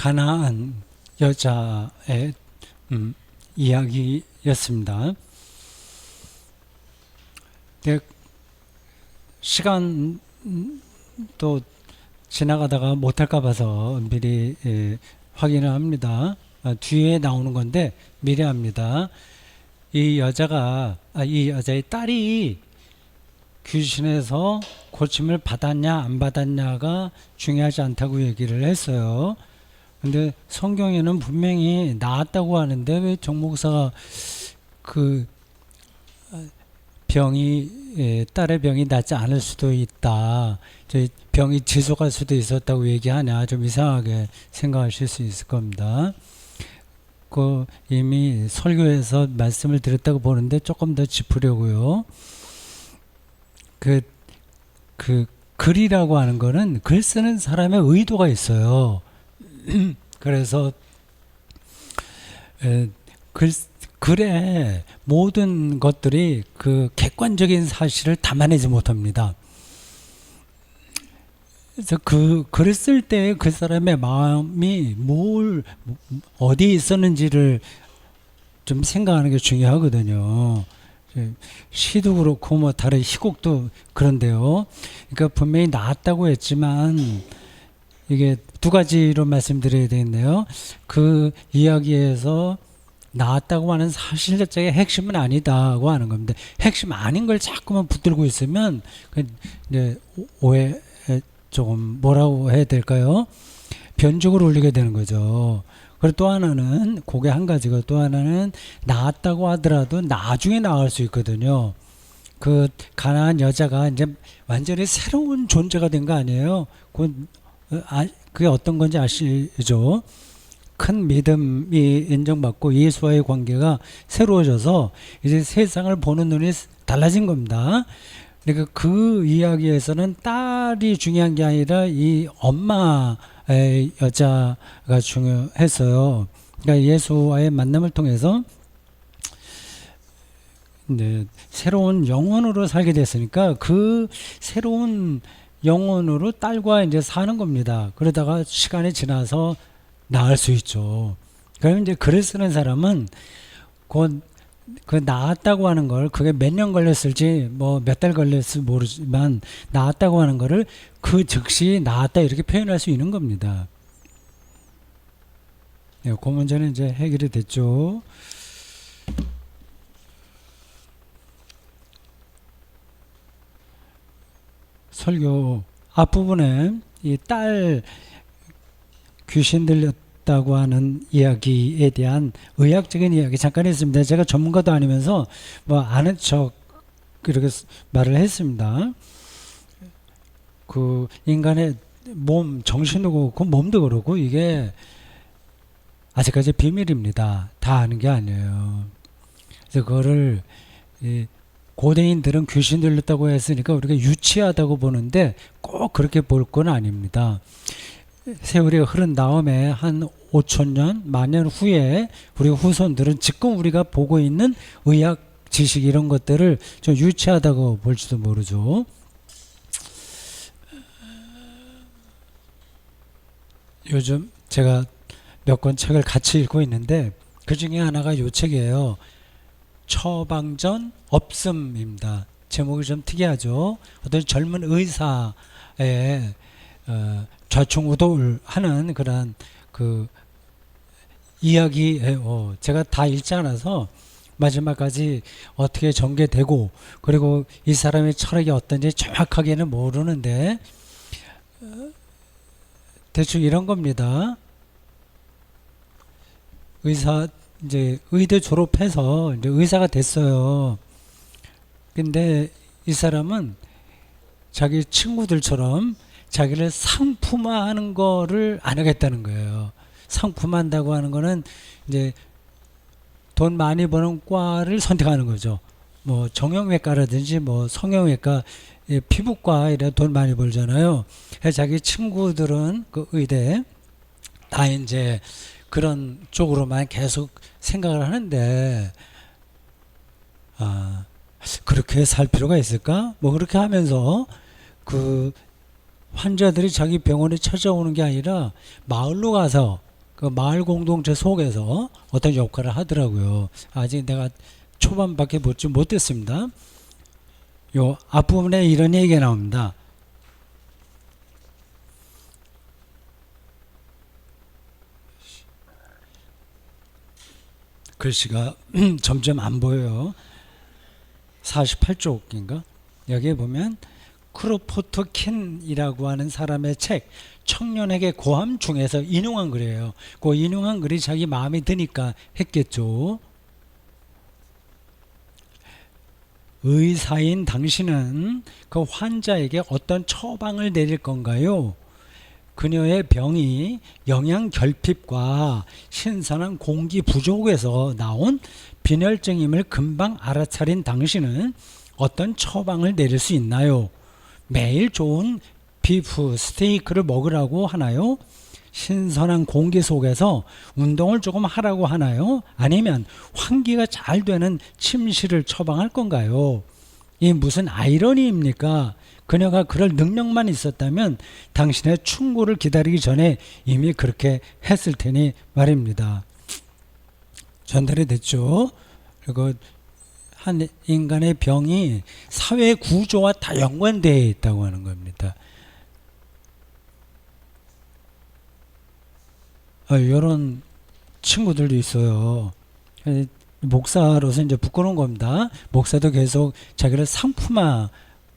가나안 여자의 이야기였습니다. 시간도 지나가다가 못할까 봐서 미리 확인을 합니다. 뒤에 나오는 건데 미리 합니다. 이 여자의 딸이 귀신에서 고침을 받았냐 안 받았냐가 중요하지 않다고 얘기를 했어요. 근데 성경에는 분명히 나았다고 하는데 왜 정 목사가 그 딸의 병이 낫지 않을 수도 있다, 병이 지속할 수도 있었다고 얘기하냐, 좀 이상하게 생각하실 수 있을 겁니다. 이미 설교에서 말씀을 드렸다고 보는데 조금 더 짚으려고요. 글이라고 하는 거는 글 쓰는 사람의 의도가 있어요. 그래서 글의 모든 것들이 그 객관적인 사실을 담아내지 못합니다. 그래서 글을 쓸 때 그 사람의 마음이 어디에 있었는지를 좀 생각하는 게 중요하거든요. 시도 그렇고 뭐 다른 희곡도 그런데요. 그러니까 분명히 나았다고 했지만 이게 두 가지로 말씀드려야 되겠네요. 그 이야기에서 나았다고 하는 사실 자체의 핵심은 아니다고 하는 겁니다. 핵심 아닌 걸 자꾸만 붙들고 있으면 이제 오해, 조금 뭐라고 해야 될까요? 변죽을 올리게 되는 거죠. 그리고 또 하나는, 그게 한 가지고, 또 하나는 나았다고 하더라도 나중에 나을 수 있거든요. 그 가난한 여자가 이제 완전히 새로운 존재가 된 거 아니에요? 그게 어떤 건지 아시죠? 큰 믿음이 인정받고 예수와의 관계가 새로워져서 이제 세상을 보는 눈이 달라진 겁니다. 그러니까 그 이야기에서는 딸이 중요한 게 아니라 이 엄마의 여자가 중요했어요. 그러니까 예수와의 만남을 통해서 새로운 영혼으로 살게 됐으니까 그 새로운 영혼으로 딸과 이제 사는 겁니다. 그러다가 시간이 지나서 나을 수 있죠. 그러면 이제 글을 쓰는 사람은 그 나았다고 하는 걸, 그게 몇 년 걸렸을지 뭐 몇 달 걸렸을지 모르지만 나았다고 하는 거를 그 즉시 나았다 이렇게 표현할 수 있는 겁니다. 그 문제는 이제 해결이 됐죠. 설교 앞부분에 이 딸 귀신 들렸다고 하는 이야기에 대한 의학적인 이야기 잠깐 했습니다. 제가 전문가도 아니면서 뭐 아는 척 이렇게 말을 했습니다. 그 인간의 몸, 정신도 그렇고 몸도 그렇고 이게 아직까지 비밀입니다. 다 아는 게 아니에요. 그래서 그거를 고대인들은 귀신 들렸다고 했으니까 우리가 유치하다고 보는데 꼭 그렇게 볼 건 아닙니다. 세월이 흐른 다음에 한 5천년, 만년 후에 우리 후손들은 지금 우리가 보고 있는 의학 지식 이런 것들을 좀 유치하다고 볼지도 모르죠. 요즘 제가 몇 권 책을 같이 읽고 있는데 그 중에 하나가 이 책이에요. 처방전 없음입니다. 제목이 좀 특이하죠. 어떤 젊은 의사의 좌충우돌하는 그런 그 이야기예요. 제가 다 읽지 않아서 마지막까지 어떻게 전개되고 그리고 이 사람의 철학이 어떤지 정확하게는 모르는데 대충 이런 겁니다. 이제 의대 졸업해서 이제 의사가 됐어요. 근데 이 사람은 자기 친구들처럼 자기를 상품화하는 거를 안 하겠다는 거예요. 상품한다고 하는 거는 이제 돈 많이 버는 과를 선택하는 거죠. 뭐 정형외과라든지 뭐 성형외과, 피부과 이런 돈 많이 벌잖아요. 그래서 자기 친구들은 그 의대 다 이제 그런 쪽으로만 계속 생각을 하는데 그렇게 살 필요가 있을까? 뭐 그렇게 하면서 그 환자들이 자기 병원에 찾아오는 게 아니라 마을로 가서 그 마을 공동체 속에서 어떤 역할을 하더라고요. 아직 내가 초반밖에 보지 못했습니다. 요 앞부분에 이런 얘기가 나옵니다. 글씨가 점점 안 보여요. 48쪽인가? 여기에 보면 크로포트킨이라고 하는 사람의 책 청년에게 고함 중에서 인용한 글이에요. 그 인용한 글이 자기 마음에 드니까 했겠죠. 의사인 당신은 그 환자에게 어떤 처방을 내릴 건가요? 그녀의 병이 영양 결핍과 신선한 공기 부족에서 나온 빈혈증임을 금방 알아차린 당신은 어떤 처방을 내릴 수 있나요? 매일 좋은 비프 스테이크를 먹으라고 하나요? 신선한 공기 속에서 운동을 조금 하라고 하나요? 아니면 환기가 잘 되는 침실을 처방할 건가요? 이 무슨 아이러니입니까? 그녀가 그럴 능력만 있었다면 당신의 충고를 기다리기 전에 이미 그렇게 했을 테니 말입니다. 전달이 됐죠. 그리고 한 인간의 병이 사회 구조와 다 연관되어 있다고 하는 겁니다. 이런 친구들도 있어요. 목사로서 이제 부끄러운 겁니다. 목사도 계속 자기를 상품화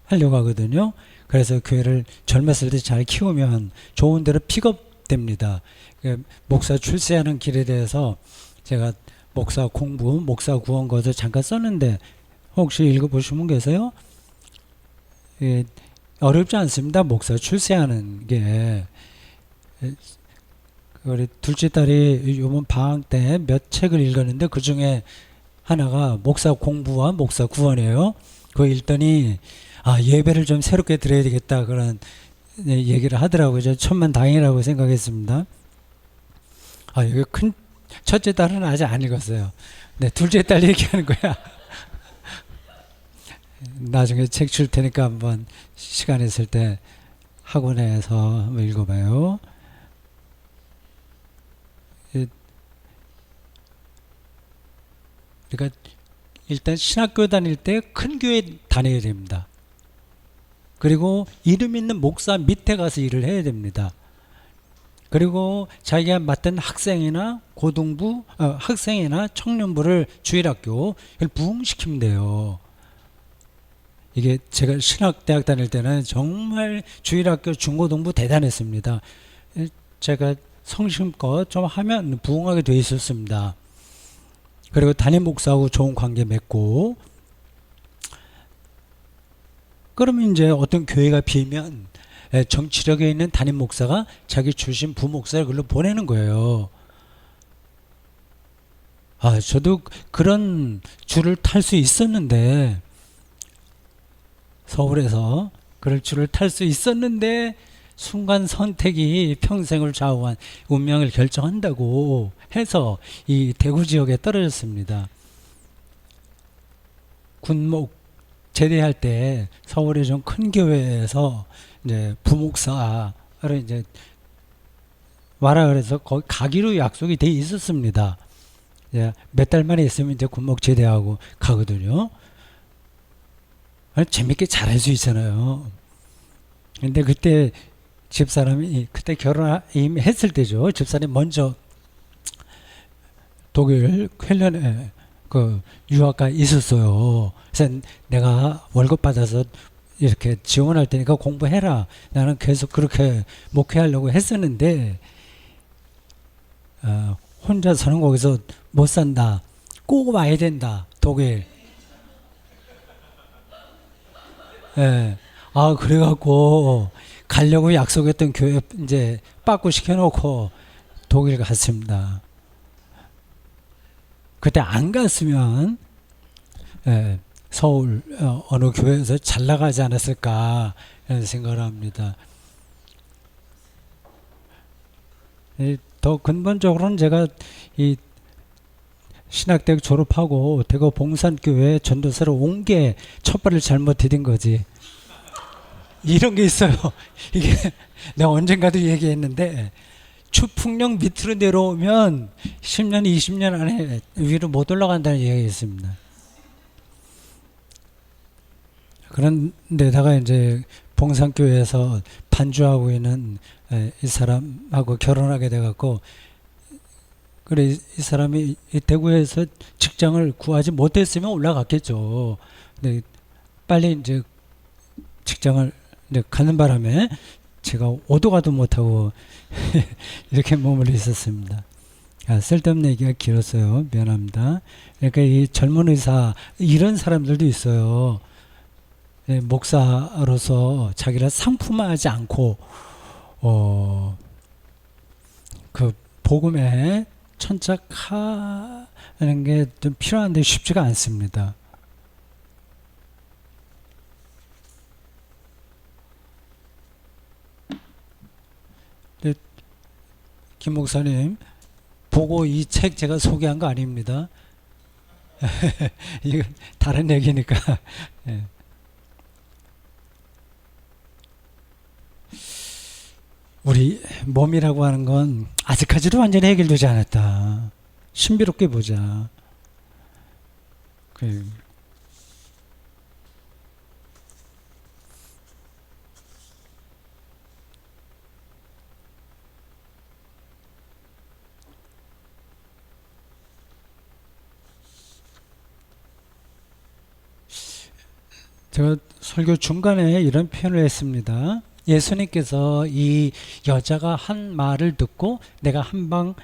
하려고 하거든요. 그래서 교회를 젊었을 때 잘 키우면 좋은 데로 픽업됩니다. 목사 출세하는 길에 대해서 제가 목사 공부, 목사 구원 것을 잠깐 썼는데 혹시 읽어보신 분 계세요? 어렵지 않습니다. 목사 출세하는 게. 우리 둘째 딸이 이번 방학 때 몇 책을 읽었는데 그 중에 하나가 목사 공부와 목사 구원이에요. 그거 읽더니 예배를 좀 새롭게 드려야 되겠다 그런 얘기를 하더라고요. 저 천만다행이라고 생각했습니다. 여기 큰 첫째 딸은 아직 안 읽었어요. 네, 둘째 딸 얘기하는 거야. 나중에 책 줄 테니까 한번 시간 있을 때 학원에서 한번 읽어봐요. 그러니까 일단 신학교 다닐 때 큰 교회 다녀야 됩니다. 그리고 이름 있는 목사 밑에 가서 일을 해야 됩니다. 그리고 자기가 맡은 학생이나 고등부, 학생이나 청년부를 주일학교 부흥시키면 돼요. 이게 제가 신학대학 다닐 때는 정말 주일학교 중고등부 대단했습니다. 제가 성심껏 좀 하면 부흥하게 돼 있었습니다. 그리고 담임 목사하고 좋은 관계 맺고, 그러면 이제 어떤 교회가 비면 정치력에 있는 담임 목사가 자기 출신 부목사를 글로 보내는 거예요. 저도 그런 줄을 탈 수 있었는데, 서울에서 그럴 줄을 탈 수 있었는데 순간 선택이 평생을 좌우한 운명을 결정한다고 해서 이 대구 지역에 떨어졌습니다. 군목 제대할 때 서울의 좀 큰 교회에서 이제 부목사를 이제 와라 그래서 거기 가기로 약속이 돼 있었습니다. 몇 달 만에 있으면 이제 군목 제대하고 가거든요. 재밌게 잘할 수 있잖아요. 근데 그때 집사람이 그때 결혼했을 때죠. 집사람이 먼저 독일 쾰른에 그 유학가 있었어요. 그래서 내가 월급 받아서 이렇게 지원할 테니까 공부해라. 나는 계속 그렇게 목회하려고 했었는데 혼자서는 거기서 못 산다. 꼭 와야 된다. 독일. 그래갖고 가려고 약속했던 교회 이제 빠꾸 시켜놓고 독일 갔습니다. 그때 안 갔으면 서울 어느 교회에서 잘 나가지 않았을까 이런 생각을 합니다. 더 근본적으로는 제가 이 신학대학 졸업하고 대구 봉산교회 전도사로 온 게 첫발을 잘못 디딘 거지. 이런 게 있어요. 이게 내가 언젠가도 얘기했는데 추풍령 밑으로 내려오면 10년, 20년 안에 위로 못 올라간다는 얘기가 있습니다. 그런데다가 이제 봉산교회에서 반주하고 있는 이 사람하고 결혼하게 돼갖고, 그래 이 사람이 이 대구에서 직장을 구하지 못했으면 올라갔겠죠. 근데 빨리 이제 직장을 이제 가는 바람에 제가 오도 가도 못하고 이렇게 머물러 있었습니다. 쓸데없는 얘기가 길었어요. 미안합니다. 그러니까 이 젊은 의사 이런 사람들도 있어요. 목사로서 자기를 상품화하지 않고 그 복음에 천착하는 게 좀 필요한데 쉽지가 않습니다. 김 목사님 보고 이 책 제가 소개한 거 아닙니다. 이거 다른 얘기니까. 예. 우리 몸이라고 하는 건 아직까지도 완전히 해결되지 않았다. 신비롭게 보자. 제가 설교 중간에 이런 표현을 했습니다. 예수님께서 이 여자가 한 말을 듣고 내가 한 방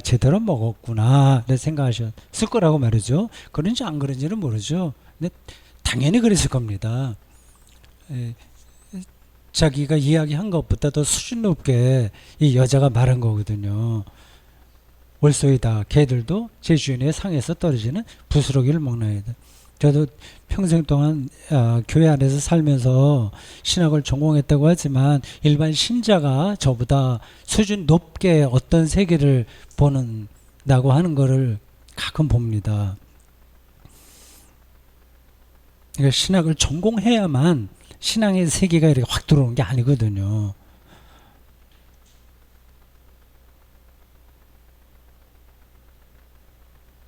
제대로 먹었구나 생각하셨을 거라고 말이죠. 그런지 안 그런지는 모르죠. 근데 당연히 그랬을 겁니다. 자기가 이야기한 것보다 더 수준 높게 이 여자가 말한 거거든요. 올소이다. 개들도 제 주인의 상에서 떨어지는 부스러기를 먹나이다. 저도 평생 동안 교회 안에서 살면서 신학을 전공했다고 하지만 일반 신자가 저보다 수준 높게 어떤 세계를 보는다고 하는 거를 가끔 봅니다. 그러니까 신학을 전공해야만 신앙의 세계가 이렇게 확 들어오는 게 아니거든요.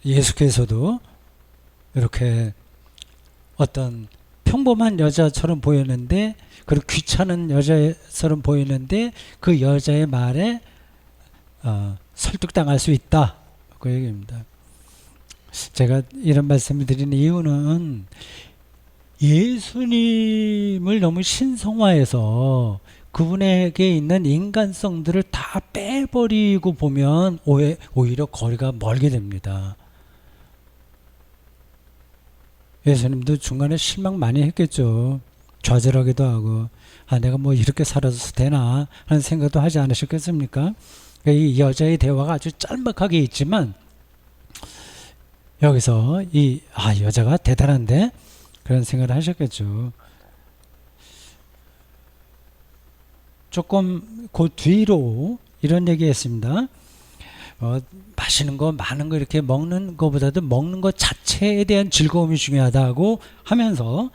예수께서도 이렇게 어떤 평범한 여자처럼 보였는데, 그리고 귀찮은 여자처럼 보이는데 그 여자의 말에 설득당할 수 있다, 그 얘기입니다. 제가 이런 말씀을 드리는 이유는 예수님을 너무 신성화해서 그분에게 있는 인간성들을 다 빼버리고 보면 오히려 거리가 멀게 됩니다. 예수님도 중간에 실망 많이 했겠죠. 좌절하기도 하고 내가 뭐 이렇게 살아서 되나 하는 생각도 하지 않으셨겠습니까? 이 여자의 대화가 아주 짤막하게 있지만 여기서 이 여자가 대단한데 그런 생각을 하셨겠죠. 조금 그 뒤로 이런 얘기 했습니다. 맛있는 거 많은 거 이렇게 먹는 것보다도 먹는 것 자체에 대한 즐거움이 중요하다고 하면서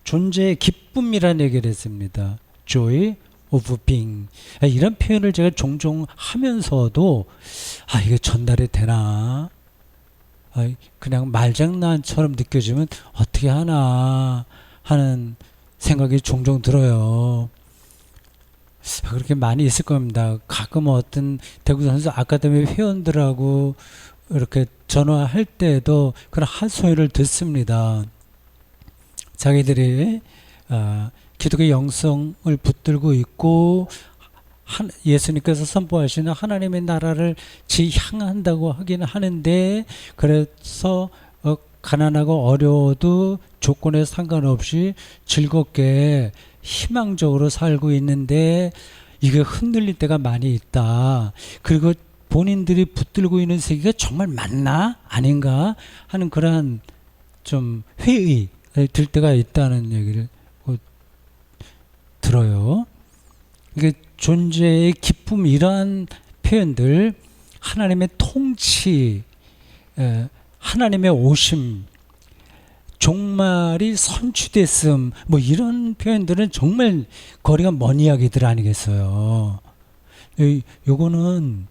존재의 기쁨이라는 얘기를 했습니다. Joy of being. 이런 표현을 제가 종종 하면서도 이게 전달이 되나, 그냥 말장난처럼 느껴지면 어떻게 하나 하는 생각이 종종 들어요. 그렇게 많이 있을 겁니다. 가끔 어떤 대구 선수 아카데미 회원들하고 이렇게 전화할 때도 그런 한소리를 듣습니다. 자기들이 기독의 영성을 붙들고 있고 예수님께서 선포하시는 하나님의 나라를 지향한다고 하긴 하는데, 그래서 가난하고 어려워도 조건에 상관없이 즐겁게 희망적으로 살고 있는데 이게 흔들릴 때가 많이 있다. 그리고 본인들이 붙들고 있는 세계가 정말 맞나 아닌가 하는 그러한 좀 회의 들 때가 있다는 얘기를 들어요. 이게 존재의 기쁨, 이러한 표현들, 하나님의 통치, 하나님의 오심, 종말이 선취됐음, 뭐 이런 표현들은 정말 거리가 먼 이야기들 아니겠어요. 요거는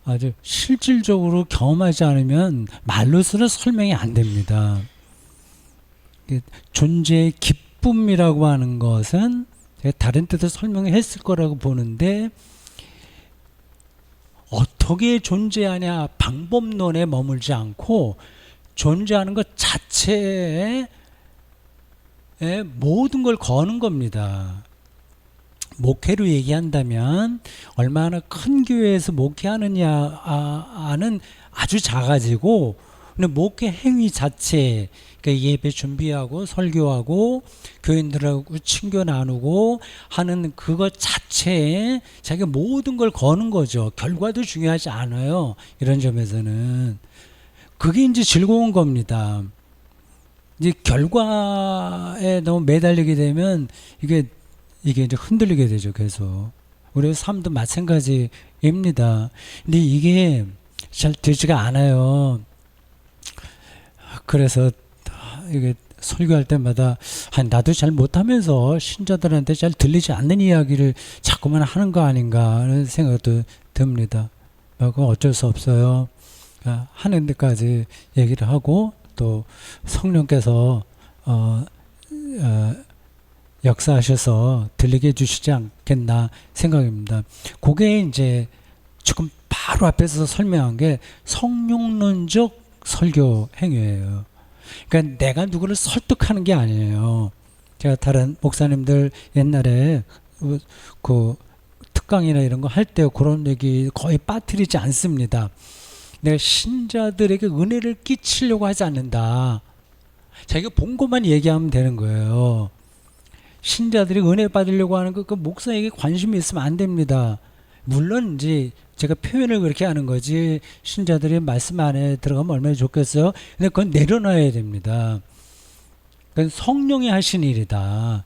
아주 실질적으로 경험하지 않으면 말로서는 설명이 안 됩니다. 존재의 기쁨이라고 하는 것은 제가 다른 때도 설명했을 거라고 보는데, 어떻게 존재하냐 방법론에 머물지 않고 존재하는 것 자체에 모든 걸 거는 겁니다. 목회로 얘기한다면 얼마나 큰 교회에서 목회하느냐는 아주 작아지고, 근데 목회 행위 자체, 그러니까 예배 준비하고 설교하고 교인들하고 친교 나누고 하는 그것 자체에 자기가 모든 걸 거는 거죠. 결과도 중요하지 않아요. 이런 점에서는 그게 이제 즐거운 겁니다. 이제 결과에 너무 매달리게 되면 이게 이제 흔들리게 되죠. 계속 우리의 삶도 마찬가지입니다. 근데 이게 잘 되지가 않아요. 그래서 이게 설교할 때마다 나도 잘 못하면서 신자들한테 잘 들리지 않는 이야기를 자꾸만 하는 거 아닌가 하는 생각도 듭니다. 그건 어쩔 수 없어요. 하는 데까지 얘기를 하고 또 성령께서 역사하셔서 들리게 해주시지 않겠나 생각입니다. 그게 이제 지금 바로 앞에서 설명한 게 성령론적 설교 행위예요. 그러니까 내가 누구를 설득하는 게 아니에요. 제가 다른 목사님들 옛날에 그 특강이나 이런 거 할 때 그런 얘기 거의 빠뜨리지 않습니다. 내가 신자들에게 은혜를 끼치려고 하지 않는다. 자기가 본 것만 얘기하면 되는 거예요. 신자들이 은혜 받으려고 하는 그 목사에게 관심이 있으면 안 됩니다. 물론 이제 제가 표현을 그렇게 하는 거지, 신자들이 말씀 안에 들어가면 얼마나 좋겠어요. 근데 그건 내려놔야 됩니다. 그건 성령이 하신 일이다.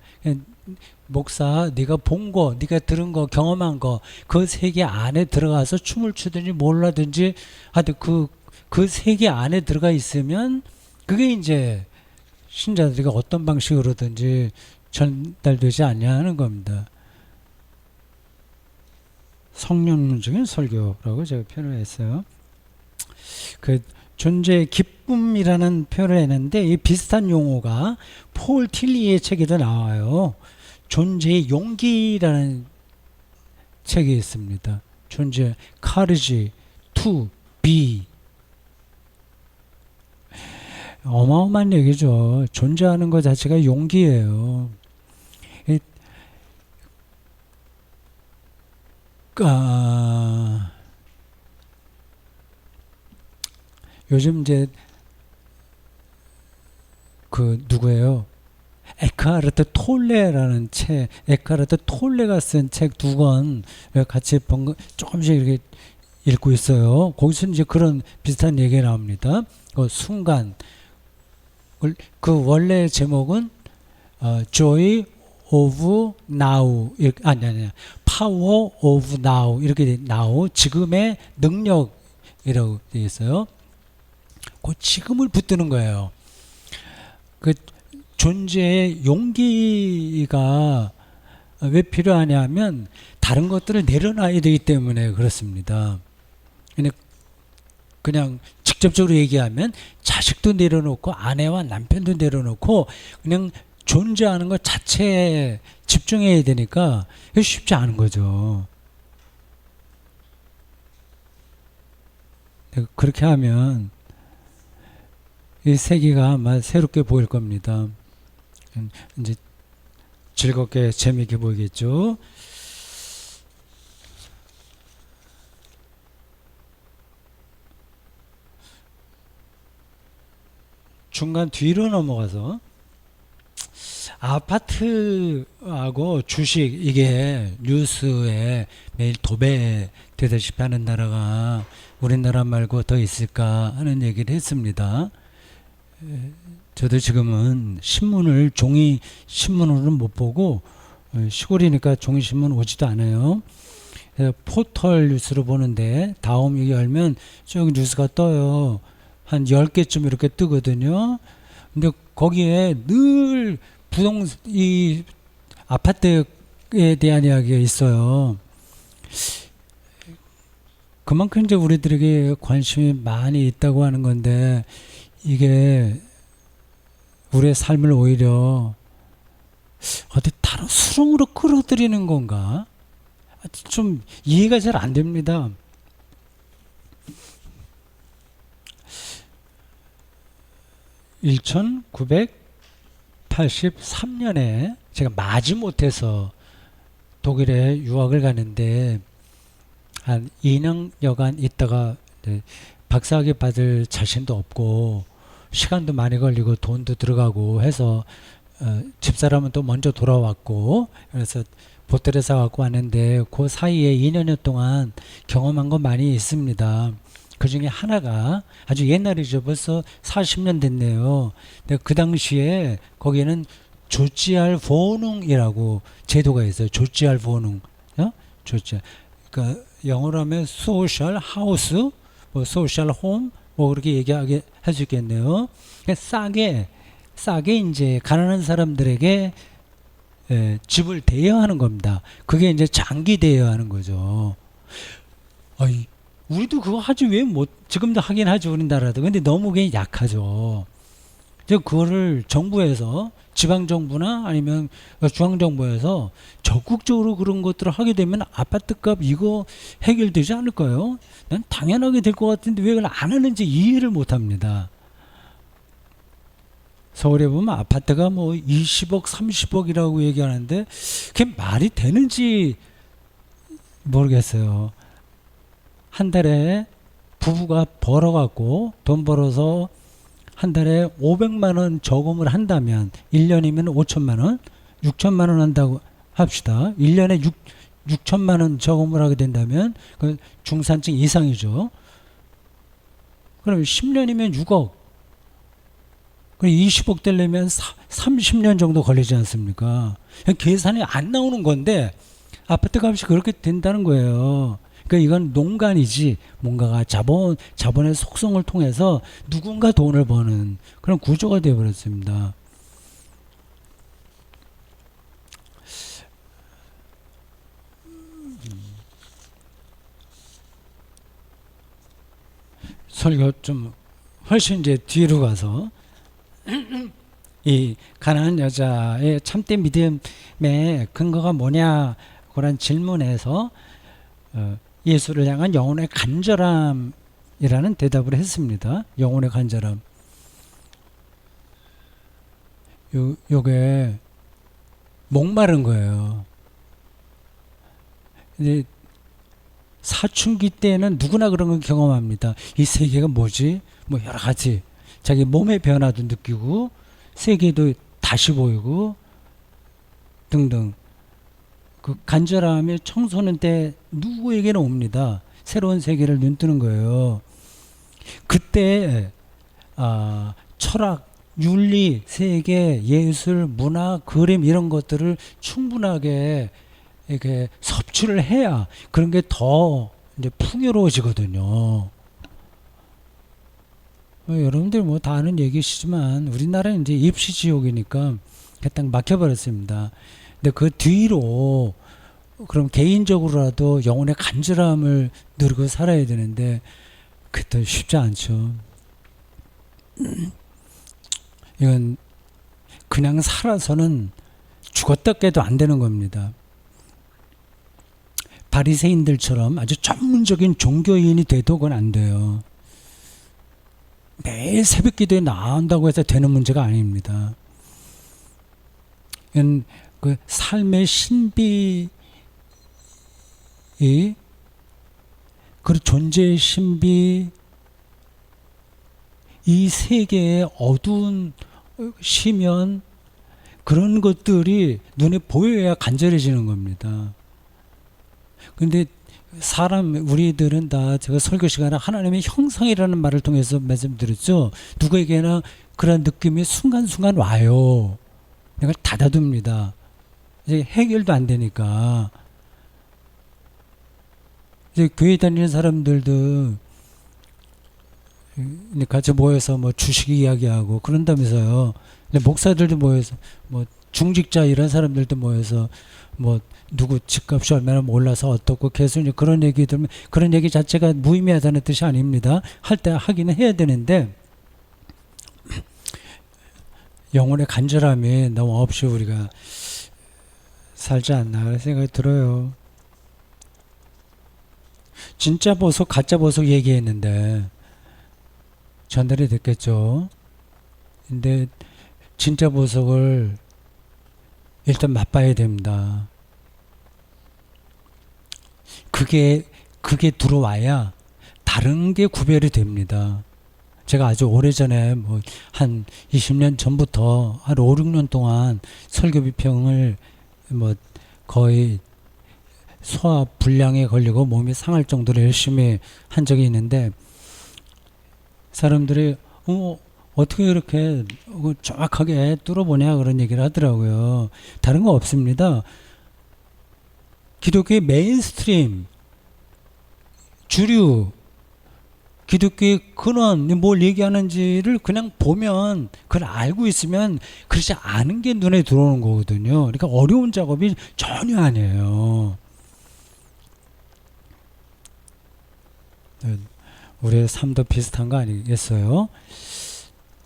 목사, 네가 본 거, 네가 들은 거, 경험한 거, 그 세계 안에 들어가서 춤을 추든지 몰라든지 하여튼 그 세계 안에 들어가 있으면 그게 이제 신자들이 어떤 방식으로든지 전달되지 않냐는 겁니다. 성령론적인 설교라고 제가 표현을 했어요. 그 존재의 기쁨이라는 표현을 했는데, 이 비슷한 용어가 폴 틸리의 책에도 나와요. 존재의 용기라는 책이 있습니다. 존재, courage to be. 어마어마한 얘기죠. 존재하는 것 자체가 용기예요. 요즘 이제 그 누구예요? 에크하르트 톨레라는 책, 에크하르트 톨레가 쓴 책 2권 같이 조금씩 이렇게 읽고 있어요. 거기서 이제 그런 비슷한 얘기가 나옵니다. 그 순간, 그 원래 제목은 Joy of Now, 아니 Power of Now 이렇게 now, 지금의 능력이라고 되어 있어요. 그 지금을 붙드는 거예요. 그 존재의 용기가 왜 필요하냐면 다른 것들을 내려놔야 되기 때문에 그렇습니다. 그냥 직접적으로 얘기하면 자식도 내려놓고 아내와 남편도 내려놓고 그냥 존재하는 것 자체에 집중해야 되니까 쉽지 않은 거죠. 그렇게 하면 이 세계가 아마 새롭게 보일 겁니다. 이제 즐겁게 재미있게 보이겠죠. 중간 뒤로 넘어가서 아파트하고 주식, 이게 뉴스에 매일 도배되다시피 하는 나라가 우리나라 말고 더 있을까 하는 얘기를 했습니다. 저도 지금은 신문을 종이 신문으로는 못 보고 시골이니까 종이 신문 오지도 않아요. 포털 뉴스로 보는데 다음 여기 열면 쭉 뉴스가 떠요. 한 10개쯤 이렇게 뜨거든요. 근데 거기에 늘 이 아파트에 대한 이야기가 있어요. 그만큼 이제 우리들에게 관심이 많이 있다고 하는 건데 이게 우리의 삶을 오히려 어디 다른 수렁으로 끌어들이는 건가? 좀 이해가 잘 안 됩니다. (1983년에) 제가 마지못해서 독일에 유학을 가는데 한 2년여간 있다가 박사학위 받을 자신도 없고 시간도 많이 걸리고 돈도 들어가고 해서 집사람은 또 먼저 돌아왔고 그래서 보따리 사갖고 왔는데 그 사이에 2년여 동안 경험한 거 많이 있습니다. 그 중에 하나가 아주 옛날이죠. 벌써 40년 됐네요. 근데 그 당시에 거기에는 조치알 보능이라고 제도가 있어요. 조치알 보능. 조치알. 그러니까 영어로 하면 소셜 하우스, 뭐 소셜 홈, 뭐 그렇게 얘기하게 할 수 있겠네요. 그러니까 싸게 이제 가난한 사람들에게 집을 대여하는 겁니다. 그게 이제 장기 대여하는 거죠. 아이, 우리도 그거 하지 왜 못, 지금도 하긴 하죠, 우리나라도. 근데 너무 그게 약하죠. 그거를 정부에서, 지방정부나 아니면 중앙정부에서 적극적으로 그런 것들을 하게 되면 아파트값 이거 해결되지 않을까요? 난 당연하게 될 것 같은데 왜 그걸 안 하는지 이해를 못 합니다. 서울에 보면 아파트가 뭐 20억, 30억이라고 얘기하는데 그게 말이 되는지 모르겠어요. 한 달에 부부가 벌어갖고 돈 벌어서 한 달에 500만 원 저금을 한다면 1년이면 5천만 원, 6천만 원 한다고 합시다. 1년에 6천만 원 저금을 하게 된다면 그 중산층 이상이죠. 그럼 10년이면 6억. 그럼 20억 되려면 30년 정도 걸리지 않습니까? 계산이 안 나오는 건데 아파트 값이 그렇게 된다는 거예요. 그러니까 이건 농간이지 뭔가가 자본의 속성을 통해서 누군가 돈을 버는 그런 구조가 되어버렸습니다. 설교 좀 훨씬 이제 뒤로 가서 이 가난한 여자의 참된 믿음의 근거가 뭐냐 그런 질문에서 예수를 향한 영혼의 간절함이라는 대답을 했습니다. 영혼의 간절함. 요게 목마른 거예요. 근데 사춘기 때는 누구나 그런 걸 경험합니다. 이 세계가 뭐지? 뭐 여러 가지 자기 몸의 변화도 느끼고 세계도 다시 보이고 등등. 그 간절함이 청소년 때 누구에게나 옵니다. 새로운 세계를 눈뜨는 거예요. 그때 철학, 윤리, 세계, 예술, 문화, 그림 이런 것들을 충분하게 이렇게 섭취를 해야 그런 게 더 이제 풍요로워지거든요. 여러분들 뭐 다 아는 얘기시지만 우리나라는 이제 입시 지옥이니까 딱 막혀버렸습니다. 근데 그 뒤로 그럼 개인적으로라도 영혼의 간절함을 누리고 살아야 되는데 그것도 쉽지 않죠. 이건 그냥 살아서는 죽었다 깨도 안 되는 겁니다. 바리새인들처럼 아주 전문적인 종교인이 돼도 그건 안 돼요. 매일 새벽 기도에 나온다고 해서 되는 문제가 아닙니다. 이건 그 삶의 신비, 그 존재의 신비, 이 세계의 어두운 시면 그런 것들이 눈에 보여야 간절해지는 겁니다. 근데 우리들은 다 제가 설교 시간에 하나님의 형상이라는 말을 통해서 말씀드렸죠. 누구에게나 그런 느낌이 순간순간 와요. 내가 닫아둡니다. 이제 해결도 안 되니까. 이제 교회 다니는 사람들도 같이 모여서 뭐 주식 이야기하고 그런다면서요. 목사들도 모여서 뭐 중직자 이런 사람들도 모여서 뭐 누구 집값이 얼마나 올라서 어떻고 계속 이제 그런 얘기 들으면 그런 얘기 자체가 무의미하다는 뜻이 아닙니다. 할 때 하기는 해야 되는데 영혼의 간절함이 너무 없이 우리가 살지 않나 그런 생각이 들어요. 진짜 보석 가짜 보석 얘기했는데 전달이 됐겠죠. 근데 진짜 보석을 일단 맛봐야 됩니다. 그게 들어와야 다른 게 구별이 됩니다. 제가 아주 오래전에 뭐 한 20년 전부터 한 5, 6년 동안 설교 비평을 뭐 거의 소화 불량에 걸리고 몸이 상할 정도로 열심히 한 적이 있는데 사람들이 어떻게 이렇게 정확하게 뚫어보냐 그런 얘기를 하더라고요. 다른 거 없습니다. 기독교의 메인스트림 주류 기독교의 근원 뭘 얘기하는지를 그냥 보면 그걸 알고 있으면 그렇지 않은 게 눈에 들어오는 거거든요. 그러니까 어려운 작업이 전혀 아니에요. 우리의 삶도 비슷한 거 아니겠어요?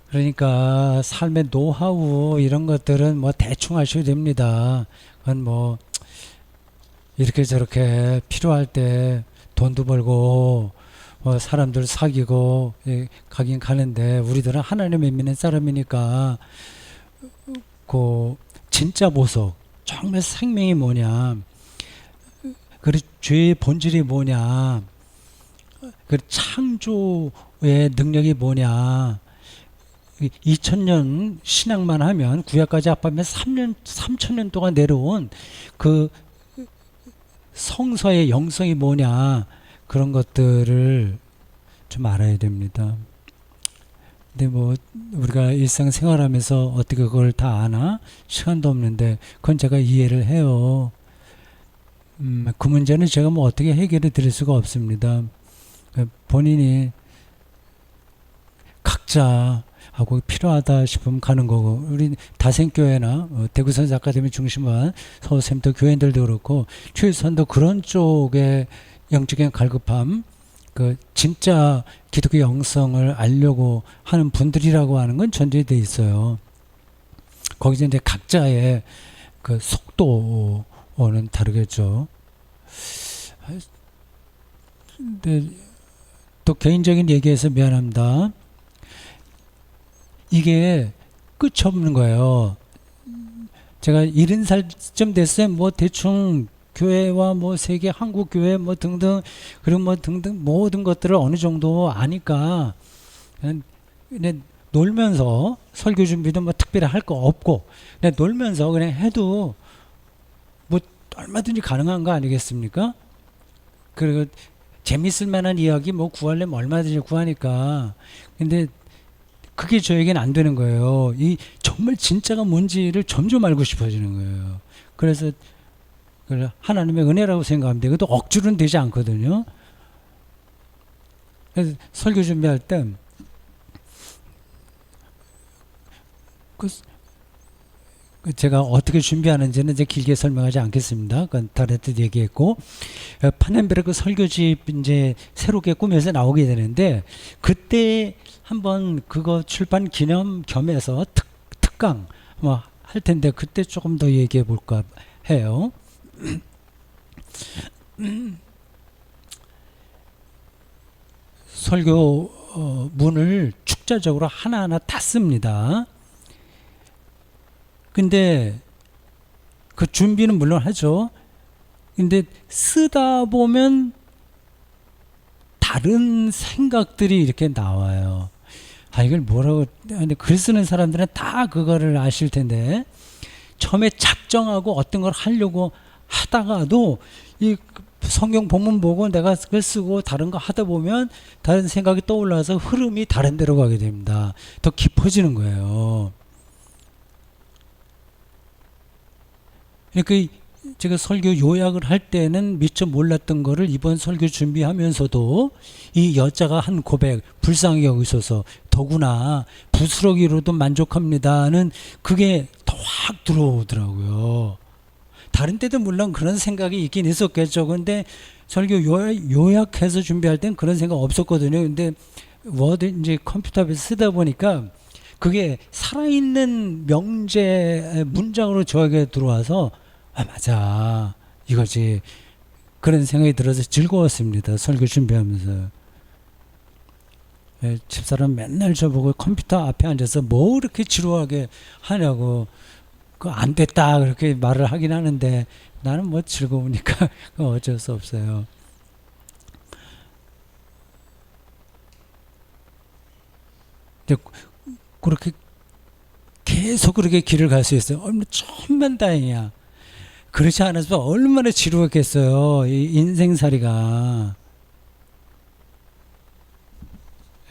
그러니까 삶의 노하우 이런 것들은 뭐 대충 하셔도 됩니다. 그건 뭐 이렇게 저렇게 필요할 때 돈도 벌고 사람들 사귀고 가긴 가는데 우리들은 하나님을 믿는 사람이니까 그 진짜 보석 정말 생명이 뭐냐 그리고 죄의 본질이 뭐냐 그 창조의 능력이 뭐냐 2000년 신앙만 하면 구약까지 합하면 3000년 동안 내려온 그 성서의 영성이 뭐냐 그런 것들을 좀 알아야 됩니다. 근데 뭐 우리가 일상생활하면서 어떻게 그걸 다 아나? 시간도 없는데 그건 제가 이해를 해요. 그 문제는 제가 뭐 어떻게 해결해 드릴 수가 없습니다. 본인이 각자 하고 필요하다 싶으면 가는 거고 우리 다생교회나 대구선지 아카데미 중심한 서울센터 교회들도 그렇고 최선도 그런 쪽에 영적인 갈급함 그 진짜 기독교 영성을 알려고 하는 분들이라고 하는 건 전제되어 있어요. 거기서 이제 각자의 그 속도는 다르겠죠. 근데 또 개인적인 얘기해서 미안합니다. 이게 끝이 없는 거예요. 제가 70살쯤 됐어요. 뭐 대충 교회와 뭐 세계 한국 교회 뭐 등등 그리고 뭐 등등 모든 것들을 어느 정도 아니까 그냥 놀면서 설교 준비도 뭐 특별히 할 거 없고 그냥 놀면서 그냥 해도 뭐 얼마든지 가능한 거 아니겠습니까? 그리고 재밌을 만한 이야기 뭐 구하려면 얼마든지 구하니까 근데 그게 저에겐 안 되는 거예요. 이 정말 진짜가 뭔지를 점점 알고 싶어지는 거예요. 그래서 하나님의 은혜라고 생각합니다. 그것도 억지로는 되지 않거든요. 그래서 설교 준비할 때 제가 어떻게 준비하는지는 이제 길게 설명하지 않겠습니다. 그건 다른 때 얘기했고 파넨베르크 설교집 이제 새롭게 꾸며서 나오게 되는데 그때 한번 그거 출판 기념 겸해서 특강 뭐 할 텐데 그때 조금 더 얘기해 볼까 해요. 설교 문을 축자적으로 하나하나 다 씁니다. 근데 그 준비는 물론 하죠. 근데 쓰다 보면 다른 생각들이 이렇게 나와요. 이걸 뭐라고 글 쓰는 사람들은 다 그거를 아실 텐데 처음에 작정하고 어떤 걸 하려고 하다가도 이 성경 본문 보고 내가 그걸 쓰고 다른 거 하다 보면 다른 생각이 떠올라서 흐름이 다른 데로 가게 됩니다. 더 깊어지는 거예요. 그러니까 제가 설교 요약을 할 때는 미처 몰랐던 거를 이번 설교 준비하면서도 이 여자가 한 고백 불쌍히 여기셔서 더구나 부스러기로도 만족합니다는 그게 더 확 들어오더라고요. 다른 때도 물론 그런 생각이 있긴 있었겠죠. 근데 설교 요약해서 준비할 땐 그런 생각 없었거든요. 근데 워드 이제 컴퓨터에 쓰다 보니까 그게 살아있는 명제 문장으로 저에게 들어와서 아 맞아 이거지 그런 생각이 들어서 즐거웠습니다. 설교 준비하면서. 예, 집사람 맨날 저보고 컴퓨터 앞에 앉아서 뭐 이렇게 지루하게 하냐고 그 안 됐다 그렇게 말을 하긴 하는데 나는 뭐 즐거우니까 어쩔 수 없어요. 근데 그렇게 계속 그렇게 길을 갈 수 있어요. 얼마나 천만다행이야. 그렇지 않았으면 얼마나 지루했겠어요. 이 인생살이가.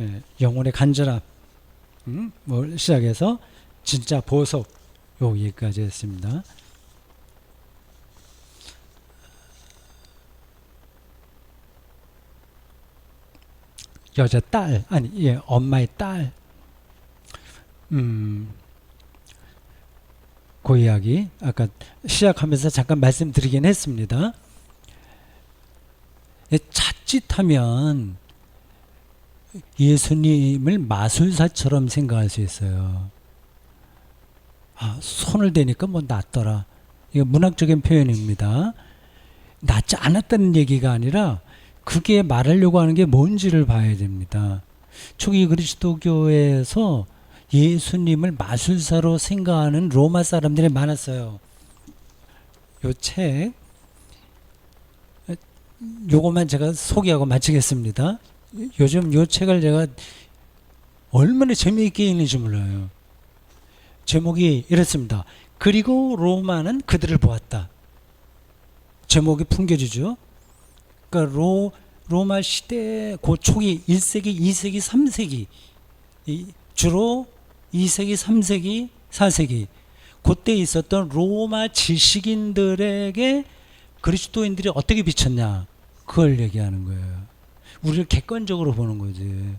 예, 영혼의 간절함 뭘 시작해서 진짜 보석 요 얘기까지 했습니다. 여자 딸 아니 예 엄마의 딸 그 이야기 아까 시작하면서 잠깐 말씀드리긴 했습니다. 예, 자칫하면 예수님을 마술사처럼 생각할 수 있어요. 아, 손을 대니까 뭐 낫더라. 이거 문학적인 표현입니다. 낫지 않았다는 얘기가 아니라 그게 말하려고 하는 게 뭔지를 봐야 됩니다. 초기 그리스도교에서 예수님을 마술사로 생각하는 로마 사람들이 많았어요. 요 책, 요것만 제가 소개하고 마치겠습니다. 요즘 요 책을 제가 얼마나 재미있게 읽는지 몰라요. 제목이 이렇습니다. 그리고 로마는 그들을 보았다. 제목이 풍겨지죠. 그러니까 로마 시대 그 초기 1세기, 2세기, 3세기 주로 2세기, 3세기, 4세기 그때 있었던 로마 지식인들에게 그리스도인들이 어떻게 비쳤냐 그걸 얘기하는 거예요. 우리를 객관적으로 보는 거지.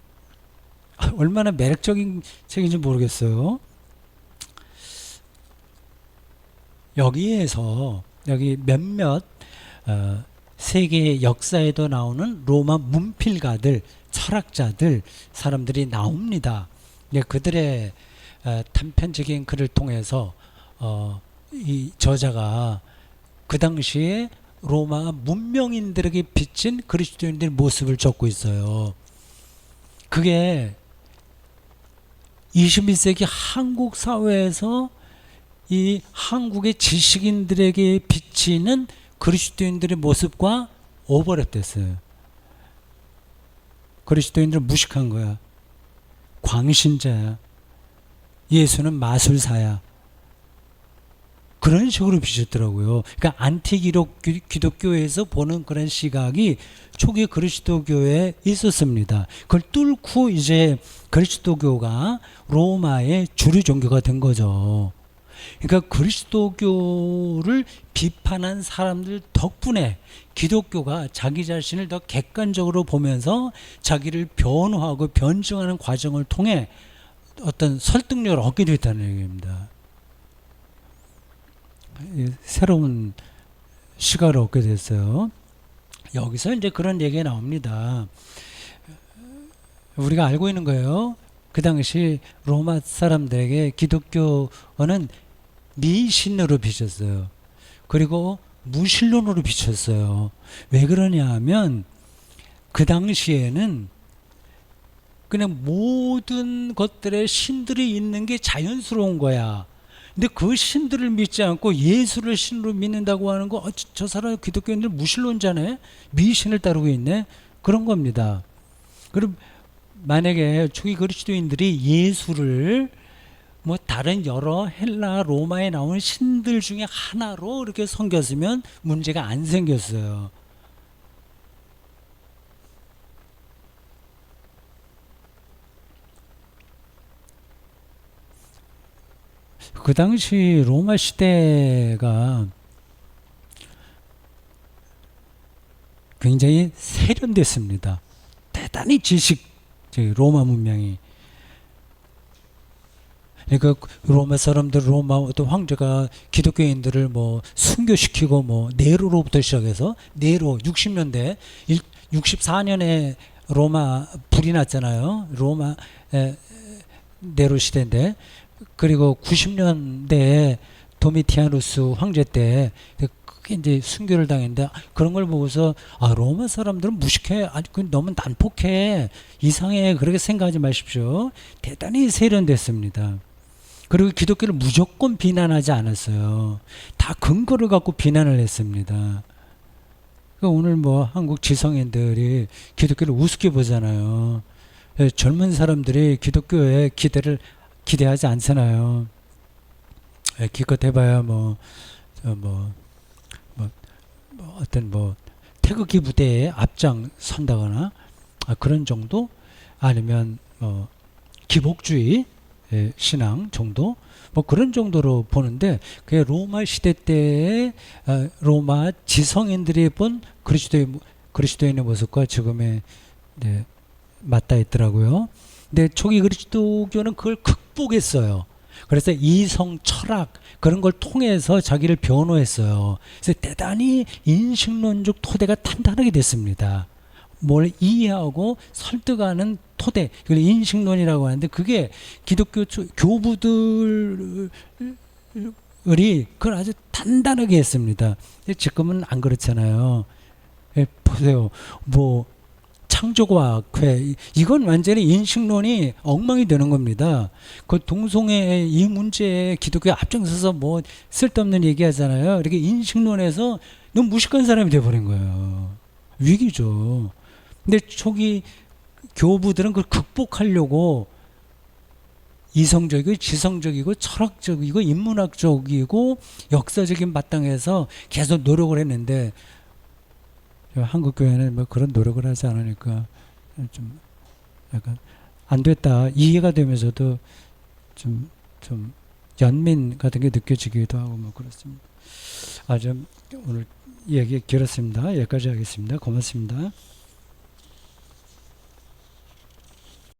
얼마나 매력적인 책인지 모르겠어요. 여기에서 여기 몇몇 세계 역사에도 나오는 로마 문필가들, 철학자들, 사람들이 나옵니다. 그들의 단편적인 글을 통해서 이 저자가 그 당시에 로마 문명인들에게 비친 그리스도인들의 모습을 적고 있어요. 그게 21세기 한국 사회에서 이 한국의 지식인들에게 비치는 그리스도인들의 모습과 오버랩됐어요. 그리스도인들을 무식한 거야. 광신자야. 예수는 마술사야. 그런 식으로 비쳤더라고요. 그러니까 안티기록 기독교에서 보는 그런 시각이 초기 그리스도교에 있었습니다. 그걸 뚫고 이제 그리스도교가 로마의 주류 종교가 된 거죠. 그러니까 그리스도교를 비판한 사람들 덕분에 기독교가 자기 자신을 더 객관적으로 보면서 자기를 변화하고 변증하는 과정을 통해 어떤 설득력을 얻게 됐다는 얘기입니다. 새로운 시각을 얻게 됐어요. 여기서 이제 그런 얘기가 나옵니다. 우리가 알고 있는 거예요. 그 당시 로마 사람들에게 기독교는 미신으로 비쳤어요. 그리고 무신론으로 비쳤어요. 왜 그러냐 하면 그 당시에는 그냥 모든 것들의 신들이 있는 게 자연스러운 거야. 근데 그 신들을 믿지 않고 예수를 신으로 믿는다고 하는 거, 저 사람 기독교인들 무신론자네? 미신을 따르고 있네? 그런 겁니다. 그럼 만약에 초기 그리스도인들이 예수를 뭐 다른 여러 헬라 로마에 나오는 신들 중에 하나로 이렇게 섬겼으면 문제가 안 생겼어요. 그 당시 로마 시대가 굉장히 세련됐습니다. 대단히 로마 문명이. 그러니까 로마 사람들, 로마 어떤 황제가 기독교인들을 뭐 순교시키고 뭐 네로로부터 시작해서 네로 60년대 64년에 로마 불이 났잖아요. 로마 네로 시대인데, 그리고 90년대에 도미티아누스 황제 때 그게 이제 순교를 당했는데, 그런 걸 보고서 아, 로마 사람들은 무식해, 아니 그 너무 난폭해, 이상해, 그렇게 생각하지 마십시오. 대단히 세련됐습니다. 그리고 기독교를 무조건 비난하지 않았어요. 다 근거를 갖고 비난을 했습니다. 그러니까 오늘 뭐 한국 지성인들이 기독교를 우습게 보잖아요. 젊은 사람들이 기독교에 기대하지 않잖아요. 기껏 해봐야 어떤 태극기 부대에 앞장 선다거나 그런 정도, 아니면 기복주의 신앙 정도, 뭐 그런 정도로 보는데, 그게 로마 시대 때의 로마 지성인들이 본 그리스도인의 모습과 지금의 맞닿아 있더라고요. 근데 초기 그리스도교는 그걸 극복했어요. 그래서 이성 철학 그런 걸 통해서 자기를 변호했어요. 그래서 대단히 인식론적 토대가 탄탄하게 됐습니다. 뭘 이해하고 설득하는 토대, 그걸 인식론이라고 하는데, 그게 기독교 교부들이 그걸 아주 단단하게 했습니다. 지금은 안 그렇잖아요. 보세요. 뭐 창조과학회, 이건 완전히 인식론이 엉망이 되는 겁니다. 그 동성애 이 문제에 기독교에 앞장서서 뭐 쓸데없는 얘기하잖아요. 이렇게 인식론에서 너무 무식한 사람이 돼버린 거예요. 위기죠. 근데 초기 교부들은 그걸 극복하려고 이성적이고 지성적이고 철학적이고 인문학적이고 역사적인 바탕에서 계속 노력을 했는데, 한국 교회는 뭐 그런 노력을 하지 않으니까 좀 약간 안 됐다 이해가 되면서도 좀 연민 같은 게 느껴지기도 하고 뭐 그렇습니다. 좀 오늘 얘기 길었습니다. 여기까지 하겠습니다. 고맙습니다.